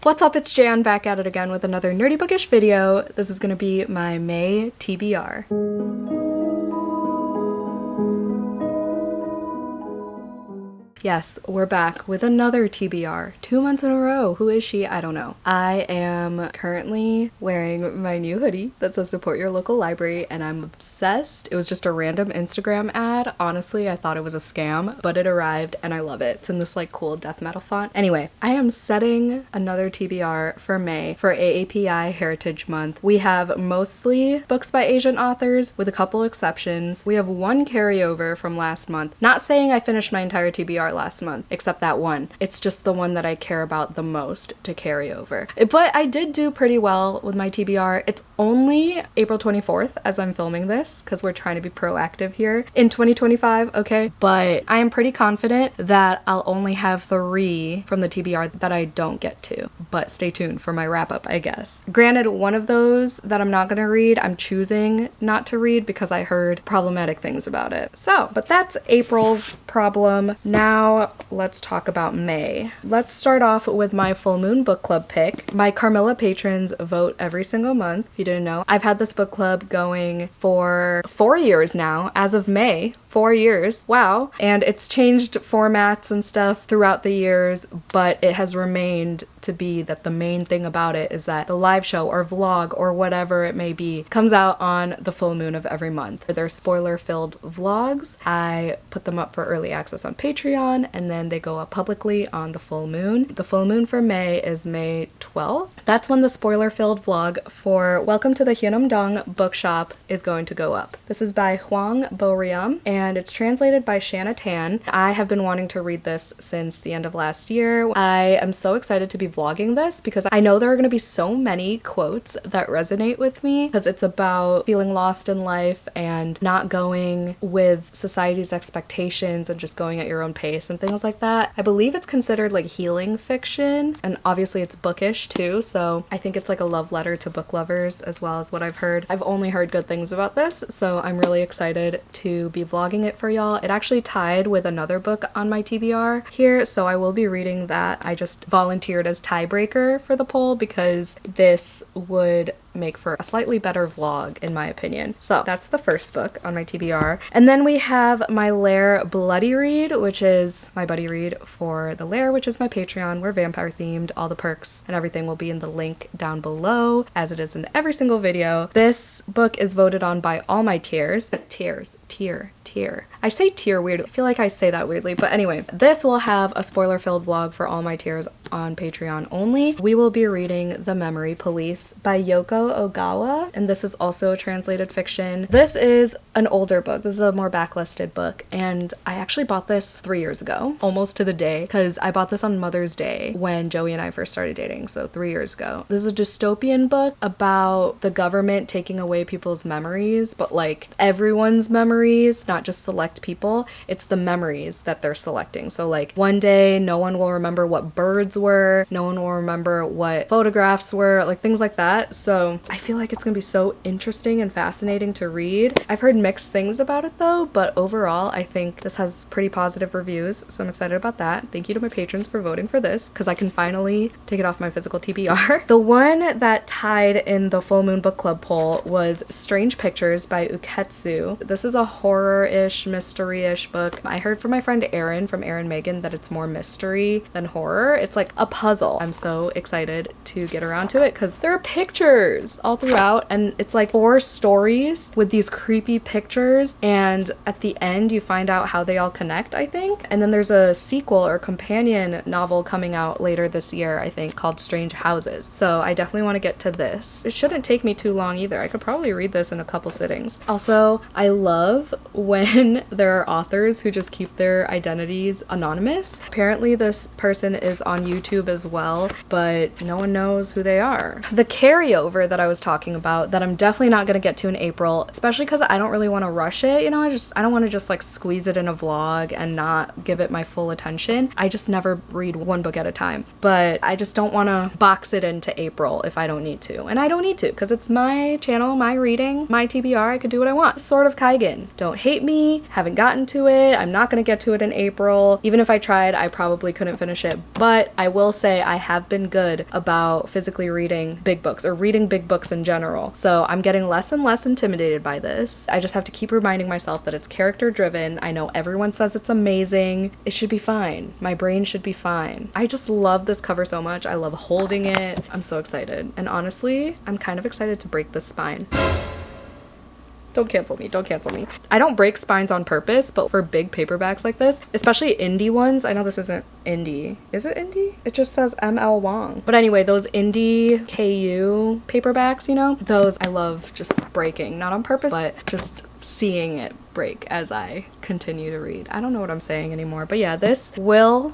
What's up, it's Jan back at it again with another nerdy bookish video. This is gonna be my May TBR. Yes, we're back with another TBR. 2 months in a row. Who is she? I don't know. I am currently wearing my new hoodie that says support your local library and I'm obsessed. It was just a random Instagram ad. Honestly, I thought it was a scam, but it arrived and I love it. It's in this like cool death metal font. Anyway, I am setting another TBR for May for AAPI Heritage Month. We have mostly books by Asian authors with a couple exceptions. We have one carryover from last month. Not saying I finished my entire TBR last month, except that one. It's just the one that I care about the most to carry over. But I did do pretty well with my TBR. It's only April 24th as I'm filming this because we're trying to be proactive here in 2025, okay? But I am pretty confident that I'll only have 3 from the TBR that I don't get to. But stay tuned for my wrap up, I guess. Granted, one of those that I'm not gonna read, I'm choosing not to read because I heard problematic things about it. So, but that's April's problem. Now let's talk about May. Let's start off with my full moon book club pick. My Carmilla patrons vote every single month. If you didn't know, I've had this book club going for 4 years now. As of May, 4 years. Wow. And it's changed formats and stuff throughout the years, but it has remained to be that the main thing about it is that the live show or vlog or whatever it may be comes out on the full moon of every month. They're spoiler-filled vlogs. I put them up for early access on Patreon and then they go up publicly on the full moon. The full moon for May is May 12th. That's when the spoiler-filled vlog for Welcome to the Hyunam-dong Bookshop is going to go up. This is by Hwang Bo-ryum and it's translated by Shanna Tan. I have been wanting to read this since the end of last year. I am so excited to be vlogging this because I know there are going to be so many quotes that resonate with me because it's about feeling lost in life and not going with society's expectations and just going at your own pace and things like that. I believe it's considered like healing fiction and obviously it's bookish too, so I think it's like a love letter to book lovers as well as what I've heard. I've only heard good things about this, so I'm really excited to be vlogging it for y'all. It actually tied with another book on my TBR here, so I will be reading that. I just volunteered as tiebreaker for the poll because this would make for a slightly better vlog in my opinion. So that's the first book on my TBR. And then we have my Lair Bloody Read, which is my buddy read for the Lair, which is my Patreon. We're vampire themed. All the perks and everything will be in the link down below as it is in every single video. This book is voted on by all my tiers. Tier. I say tier weird. I feel like I say that weirdly, but anyway, this will have a spoiler-filled vlog for all my tiers on Patreon only. We will be reading The Memory Police by Yoko Ogawa, and this is also translated fiction. This is an older book. This is a more backlisted book, and I actually bought this 3 years ago, almost to the day, because I bought this on Mother's Day when Joey and I first started dating, so 3 years ago. This is a dystopian book about the government taking away people's memories, but like everyone's memories, not just select people. It's the memories that they're selecting. So like one day no one will remember what birds were, no one will remember what photographs were, like things like that. So I feel like it's gonna be so interesting and fascinating to read. I've heard mixed things about it though, but overall I think this has pretty positive reviews, so I'm excited about that. Thank you to my patrons for voting for this because I can finally take it off my physical TBR. The one that tied in the full moon book club poll was Strange Pictures by Uketsu. This is a horror-ish, mystery-ish book. I heard from my friend Erin from Erin Megan that it's more mystery than horror. It's like a puzzle. I'm so excited to get around to it because there are pictures all throughout and it's like 4 stories with these creepy pictures and at the end you find out how they all connect, I think. And then there's a sequel or companion novel coming out later this year, I think, called Strange Houses. So I definitely want to get to this. It shouldn't take me too long either. I could probably read this in a couple sittings. Also, I love when there are authors who just keep their identities anonymous. Apparently this person is on YouTube as well, but no one knows who they are. The carryover that I was talking about that I'm definitely not gonna get to in April, especially because I don't really want to rush it, you know. I don't want to just like squeeze it in a vlog and not give it my full attention. I just never read one book at a time, but I just don't want to box it into April if I don't need to, and I don't need to because it's my channel, my reading, my TBR. I could do what I want. Sword of Kaigen. Don't hate me. Haven't gotten to it. I'm not gonna get to it in April. Even if I tried, I probably couldn't finish it, but I will say I have been good about physically reading big books or reading big books in general. So I'm getting less and less intimidated by this. I just have to keep reminding myself that it's character driven. I know everyone says it's amazing. It should be fine. My brain should be fine. I just love this cover so much. I love holding it. I'm so excited. And honestly, I'm kind of excited to break this spine. Don't cancel me, don't cancel me. I don't break spines on purpose, but for big paperbacks like this, especially indie ones, I know this isn't indie. Is it indie? It just says ML Wong. But anyway, those indie KU paperbacks, you know, those I love just breaking, not on purpose, but just seeing it break as I continue to read. I don't know what I'm saying anymore, but yeah, this will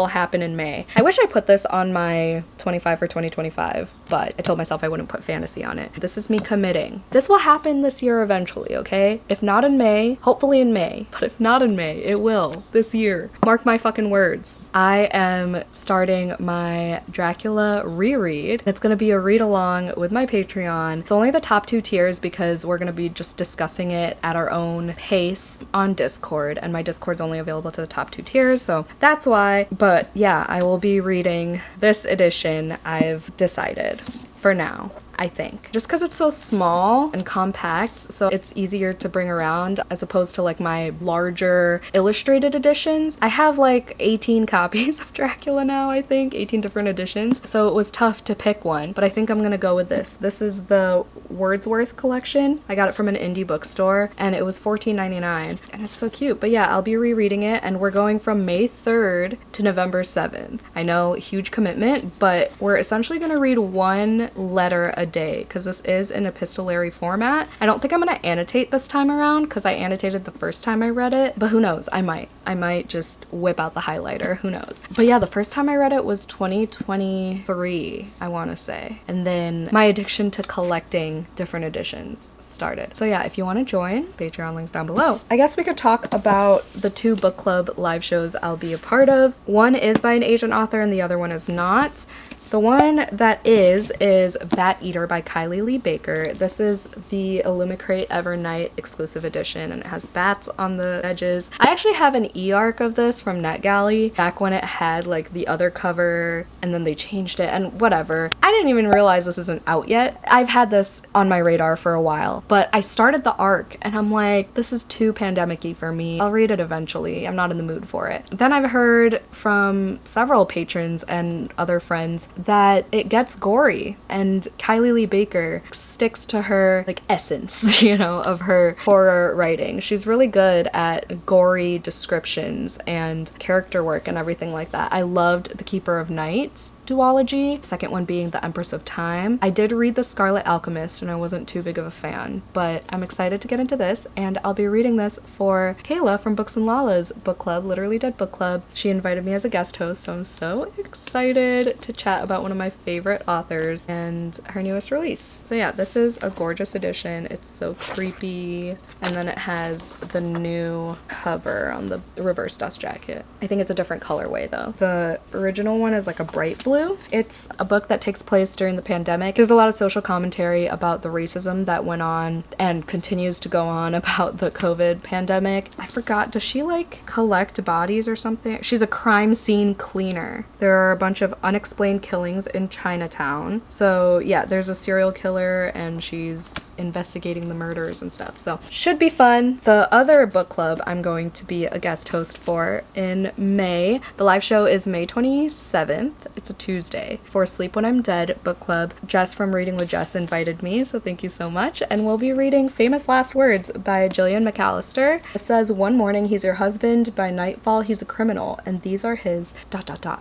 happen in May. I wish I put this on my 25 for 2025, but I told myself I wouldn't put fantasy on it. This is me committing. This will happen this year eventually, okay? If not in May, hopefully in May, but if not in May, it will this year. Mark my fucking words. I am starting my Dracula reread. It's gonna be a read along with my Patreon. It's only the top 2 tiers because we're gonna be just discussing it at our own pace on Discord, and my Discord's only available to the top 2 tiers, so that's why. But yeah, I will be reading this edition, I've decided, for now. I think. Just because it's so small and compact, so it's easier to bring around as opposed to like my larger illustrated editions. I have like 18 copies of Dracula now, I think, 18 different editions. So it was tough to pick one, but I think I'm gonna go with this. This is the Wordsworth collection. I got it from an indie bookstore and it was $14.99 and it's so cute. But yeah, I'll be rereading it and we're going from May 3rd to November 7th. I know, huge commitment, but we're essentially gonna read one letter a day because this is an epistolary format. I don't think I'm gonna annotate this time around because I annotated the first time I read it, but who knows, I might just whip out the highlighter, who knows. But yeah, the first time I read it was 2023, I want to say, and then my addiction to collecting different editions started. So yeah, if you want to join, Patreon links down below. I guess we could talk about the 2 book club live shows I'll be a part of. One is by an Asian author and the other one is not. The one that is Bat Eater by Kylie Lee Baker. This is the Illumicrate Evernight exclusive edition and it has bats on the edges. I actually have an e-arc of this from NetGalley back when it had like the other cover and then they changed it and whatever. I didn't even realize this isn't out yet. I've had this on my radar for a while, but I started the arc and I'm like, this is too pandemic-y for me. I'll read it eventually. I'm not in the mood for it. Then I've heard from several patrons and other friends that it gets gory and Kylie Lee Baker sticks to her like essence, you know, of her horror writing. She's really good at gory descriptions and character work and everything like that. I loved The Keeper of Night duology, second one being The Empress of Time. I did read The Scarlet Alchemist and I wasn't too big of a fan, but I'm excited to get into this and I'll be reading this for Kayla from Books and Lala's book club, Literally Dead book club. She invited me as a guest host, so I'm so excited to chat about one of my favorite authors and her newest release. So yeah, this is a gorgeous edition. It's so creepy and then it has the new cover on the reverse dust jacket. I think it's a different colorway though. The original one is like a bright blue. It's a book that takes place during the pandemic. There's a lot of social commentary about the racism that went on and continues to go on about the COVID pandemic. I forgot, does she like collect bodies or something? She's a crime scene cleaner. There are a bunch of unexplained killings in Chinatown. So yeah, there's a serial killer and she's investigating the murders and stuff. So should be fun. The other book club I'm going to be a guest host for in May. The live show is May 27th. It's a Tuesday for Sleep When I'm Dead book club. Jess from Reading with Jess invited me, so thank you so much. And we'll be reading Famous Last Words by Gillian McAllister. It says, one morning he's your husband, by nightfall he's a criminal, and these are his ...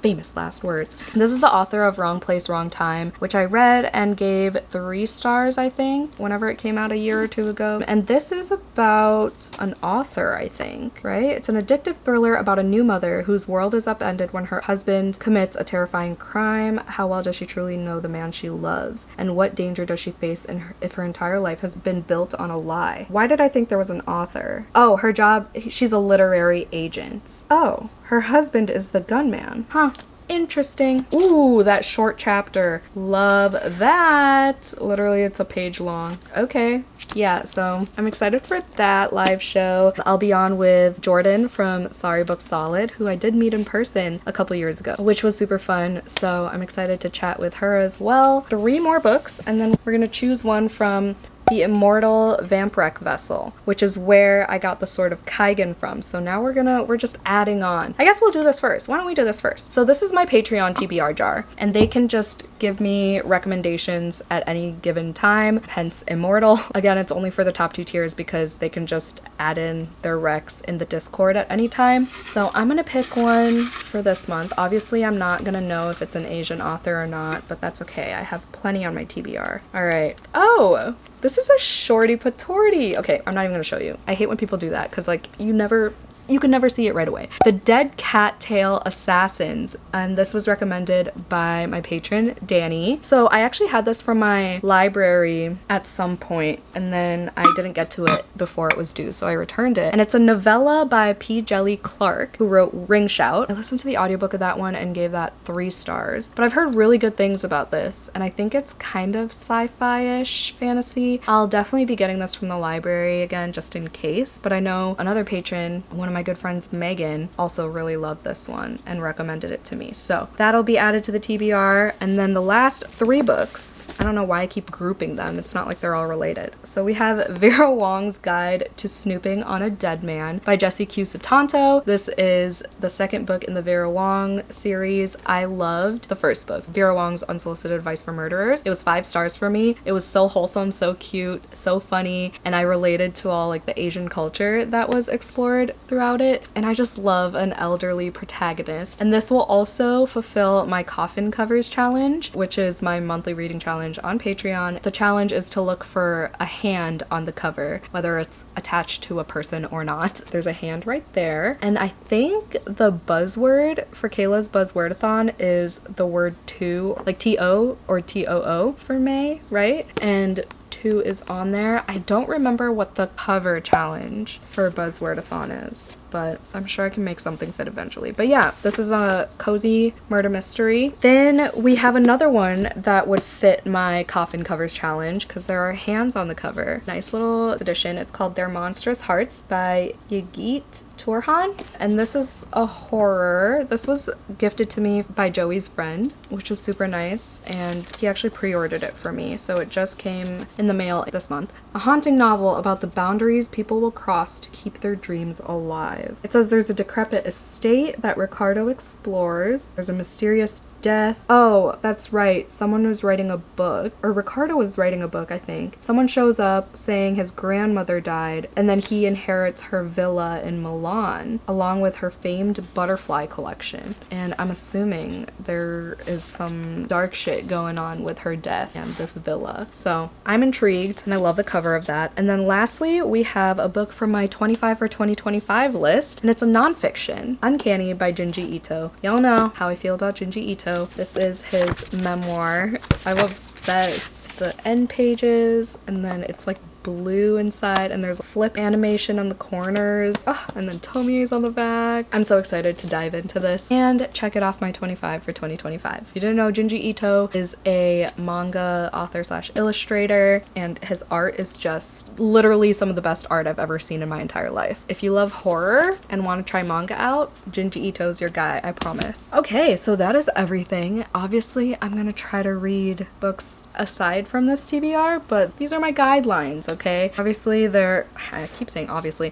famous last words. This is the author of Wrong Place, Wrong Time, which I read and gave 3 stars stars, I think, whenever it came out a year or two ago. And this is about an author, I think, right? It's an addictive thriller about a new mother whose world is upended when her husband commits a terrifying crime. How well does she truly know the man she loves? And what danger does she face if her entire life has been built on a lie? Why did I think there was an author? Oh, her job, she's a literary agent. Oh, her husband is the gunman. Huh. Interesting. Ooh, that short chapter. Love that. Literally, it's a page long. Okay. Yeah, so I'm excited for that live show. I'll be on with Jordan from Sorry Book Solid, who I did meet in person a couple years ago, which was super fun. So I'm excited to chat with her as well. 3 more books, and then we're gonna choose one from The Immortal Vampwreck Vessel, which is where I got the Sword of Kaigan from. So now we're just adding on. I guess we'll do this first. Why don't we do this first? So this is my Patreon TBR jar, and they can just give me recommendations at any given time, hence Immortal. Again, it's only for the top 2 tiers because they can just add in their recs in the Discord at any time. So I'm gonna pick one for this month. Obviously, I'm not gonna know if it's an Asian author or not, but that's okay. I have plenty on my TBR. All right. Oh! This is a shorty patorti. Okay, I'm not even gonna show you. I hate when people do that because like you can never see it right away. The Dead Cattail Assassins, and this was recommended by my patron, Danny. So I actually had this from my library at some point, and then I didn't get to it before it was due, so I returned it. And it's a novella by P. Jelly Clark, who wrote Ring Shout. I listened to the audiobook of that one and gave that 3 stars. But I've heard really good things about this, and I think it's kind of sci-fi-ish fantasy. I'll definitely be getting this from the library again, just in case, but I know another patron, one of my good friends Megan, also really loved this one and recommended it to me. So that'll be added to the TBR. And then the last 3 books, I don't know why I keep grouping them. It's not like they're all related. So we have Vera Wong's Guide to Snooping on a Dead Man by Jessie Q. Sutanto. This is the 2nd book in the Vera Wong series. I loved the 1st book, Vera Wong's Unsolicited Advice for Murderers. It was 5 stars for me. It was so wholesome, so cute, so funny, and I related to all like the Asian culture that was explored throughout it, and I just love an elderly protagonist. And this will also fulfill my coffin covers challenge, which is my monthly reading challenge on Patreon. The challenge is to look for a hand on the cover, whether it's attached to a person or not. There's a hand right there, and I think the buzzword for Kayla's Buzzwordathon is the word to, like T-O or T-O-O for May, right? And 2 is on there. I don't remember what the cover challenge for Buzzwordathon is, but I'm sure I can make something fit eventually. But yeah, this is a cozy murder mystery. Then we have another one that would fit my coffin covers challenge because there are hands on the cover. Nice little edition. It's called Their Monstrous Hearts by Yigit Turhan, and this is a horror. This was gifted to me by Joey's friend, which was super nice, and he actually pre-ordered it for me, so it just came in the mail this month. A haunting novel about the boundaries people will cross to keep their dreams alive. It says there's a decrepit estate that Ricardo explores. There's a mysterious death. Oh, that's right. Someone was writing a book, or Ricardo was writing a book, I think. Someone shows up saying his grandmother died, and then he inherits her villa in Milan, along with her famed butterfly collection. And I'm assuming there is some dark shit going on with her death and this villa. So I'm intrigued, and I love the cover of that. And then lastly, we have a book from my 25 for 2025 list, and it's a nonfiction, Uncanny by Junji Ito. Y'all know how I feel about Junji Ito. This is his memoir. I'm obsessed. The end pages, and then it's like blue inside, and there's a flip animation on the corners. Oh, and then Tomie's on the back. I'm so excited to dive into this and check it off my 25 for 2025. If you didn't know, Junji Ito is a manga author slash illustrator, and his art is just literally some of the best art I've ever seen in my entire life. If you love horror and want to try manga out, Junji Ito's your guy, I promise. Okay, so that is everything. Obviously, I'm gonna try to read books aside from this TBR, but these are my guidelines, okay? Obviously I keep saying obviously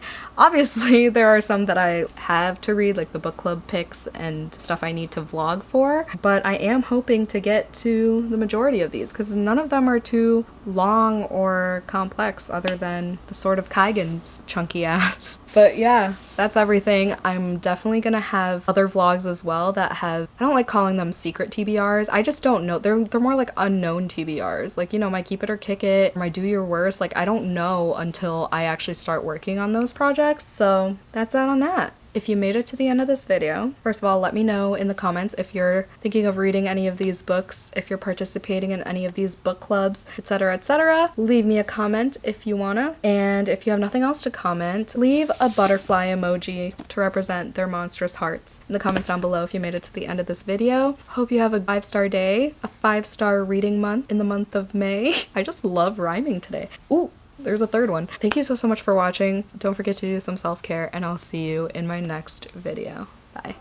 there are some that I have to read, like the book club picks and stuff I need to vlog for, but I am hoping to get to the majority of these because none of them are too long or complex other than the Sword of Kaigen's chunky ass. But yeah, that's everything. I'm definitely gonna have other vlogs as well that have, I don't like calling them secret TBRs. I just don't know. They're more like unknown TBRs. Like, you know, my Keep It or Kick It, my Do Your Worst. Like, I don't know until I actually start working on those projects. So that's that on that. If you made it to the end of this video, first of all, let me know in the comments if you're thinking of reading any of these books, if you're participating in any of these book clubs, etc., etc. Leave me a comment if you wanna. And if you have nothing else to comment, leave a butterfly emoji to represent their monstrous hearts in the comments down below if you made it to the end of this video. Hope you have a 5-star day, a 5-star reading month in the month of May. I just love rhyming today. Ooh. There's a third one. Thank you so much for watching. Don't forget to do some self-care, and I'll see you in my next video. Bye.